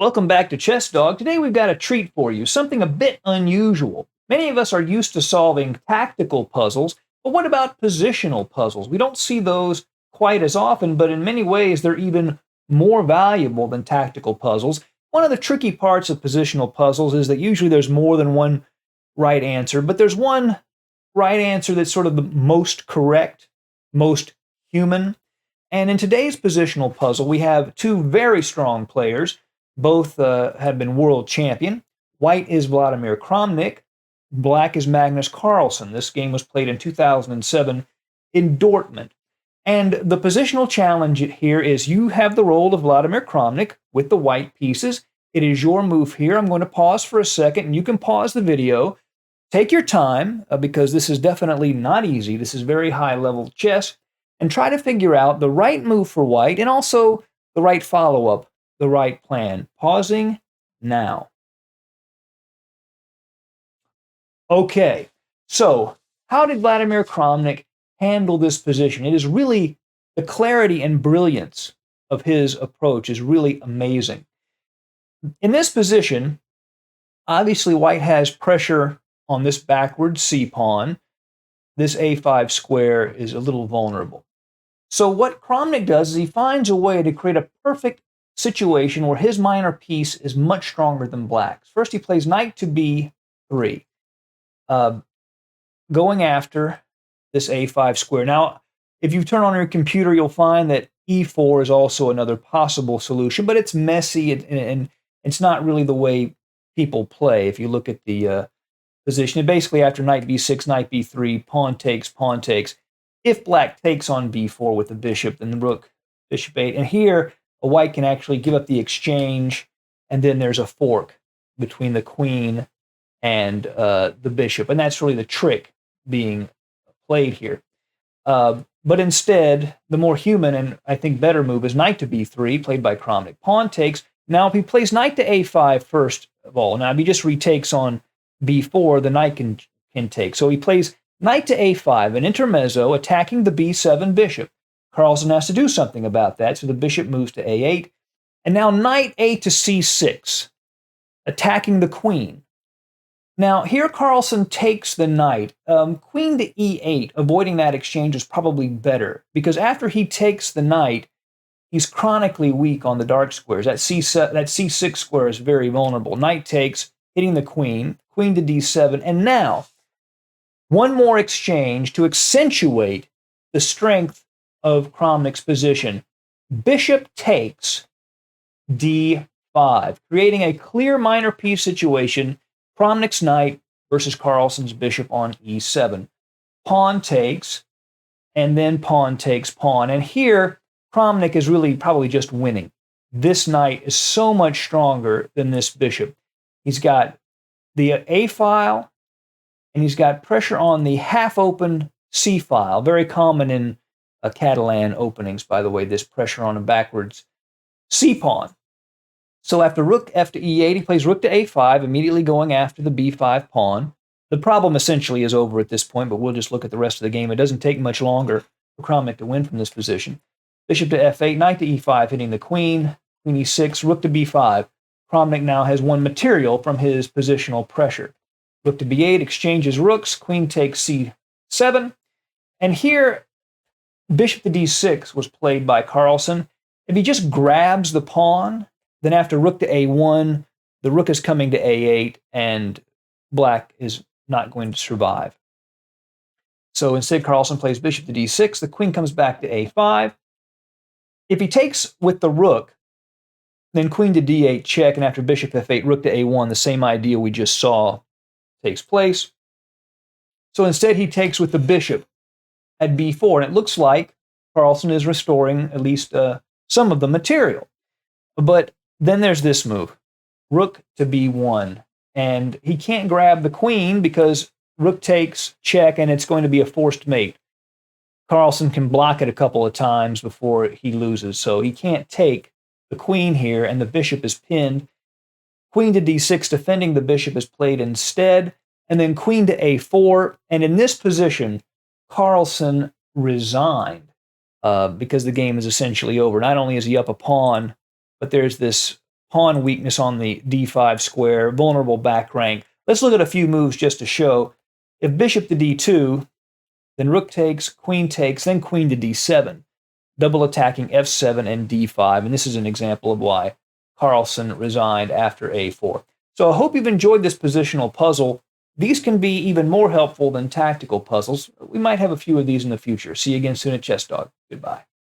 Welcome back to Chess Dog. Today we've got a treat for you, something a bit unusual. Many of us are used to solving tactical puzzles, but what about positional puzzles? We don't see those quite as often, but in many ways they're even more valuable than tactical puzzles. One of the tricky parts of positional puzzles is that usually there's more than one right answer, but there's one right answer that's sort of the most correct, most human. And in today's positional puzzle, we have two very strong players. Both have been world champion. White is Vladimir Kramnik. Black is Magnus Carlsen. This game was played in 2007 in Dortmund. And the positional challenge here is you have the role of Vladimir Kramnik with the white pieces. It is your move here. I'm going to pause for a second, and you can pause the video. Take your time, because this is definitely not easy. This is very high-level chess. And try to figure out the right move for white and also the right follow-up, the right plan. Pausing now. Okay, so how did Vladimir Kramnik handle this position? It is really, the clarity and brilliance of his approach is really amazing. In this position, obviously white has pressure on this backward c-pawn. This a5 square is a little vulnerable. So what Kramnik does is he finds a way to create a perfect situation where his minor piece is much stronger than black's. First, he plays knight to b3, going after this a5 square. Now, if you turn on your computer, you'll find that e4 is also another possible solution, but it's messy and it's not really the way people play. If you look at the position, and basically after knight b6, knight b3, pawn takes. If black takes on b4 with the bishop, then the rook, bishop 8, and here a white can actually give up the exchange, and then there's a fork between the queen and the bishop, and that's really the trick being played here. But instead, the more human and I think better move is knight to b3, played by Kramnik. Pawn takes. Now, if he plays knight to a5 first of all, now if he just retakes on b4, the knight can take. So he plays knight to a5, an intermezzo, attacking the b7 bishop. Carlsen has to do something about that, so the bishop moves to a8. And now knight a to c6, attacking the queen. Now here Carlsen takes the knight. Queen to e8, avoiding that exchange is probably better, because after he takes the knight, he's chronically weak on the dark squares. That c6 square is very vulnerable. Knight takes, hitting the queen, queen to d7, and now one more exchange to accentuate the strength of Kramnik's position. Bishop takes d5, creating a clear minor piece situation. Kramnik's knight versus Carlsen's bishop on e7. Pawn takes, and then pawn takes pawn. And here, Kramnik is really probably just winning. This knight is so much stronger than this bishop. He's got the A file, and he's got pressure on the half-open C file, very common in Catalan openings, by the way, this pressure on a backwards C pawn. So after rook f to e8, he plays rook to a5, immediately going after the b5 pawn. The problem essentially is over at this point, but we'll just look at the rest of the game. It doesn't take much longer for Kramnik to win from this position. Bishop to f8, knight to e5, hitting the queen, queen e6, rook to b5. Kramnik now has one material from his positional pressure. Rook to b8, exchanges rooks, queen takes c7. And here, bishop to d6 was played by Carlsen. If he just grabs the pawn, then after rook to a1, the rook is coming to a8, and black is not going to survive. So instead, Carlsen plays bishop to d6. The queen comes back to a5. If he takes with the rook, then queen to d8 check, and after bishop f8, rook to a1, the same idea we just saw takes place. So instead, he takes with the bishop at b4, and it looks like Carlsen is restoring at least some of the material. But then there's this move, rook to b1, and he can't grab the queen because rook takes, check, and it's going to be a forced mate. Carlsen can block it a couple of times before he loses, so he can't take the queen here, and the bishop is pinned. Queen to d6, defending the bishop, is played instead, and then queen to a4, and in this position, Carlsen resigned because the game is essentially over. Not only is he up a pawn, but there's this pawn weakness on the d5 square, vulnerable back rank. Let's look at a few moves just to show. If bishop to d2, then rook takes, then queen to d7, double attacking f7 and d5. And this is an example of why Carlsen resigned after a4. So I hope you've enjoyed this positional puzzle. These can be even more helpful than tactical puzzles. We might have a few of these in the future. See you again soon at Chess Dog. Goodbye.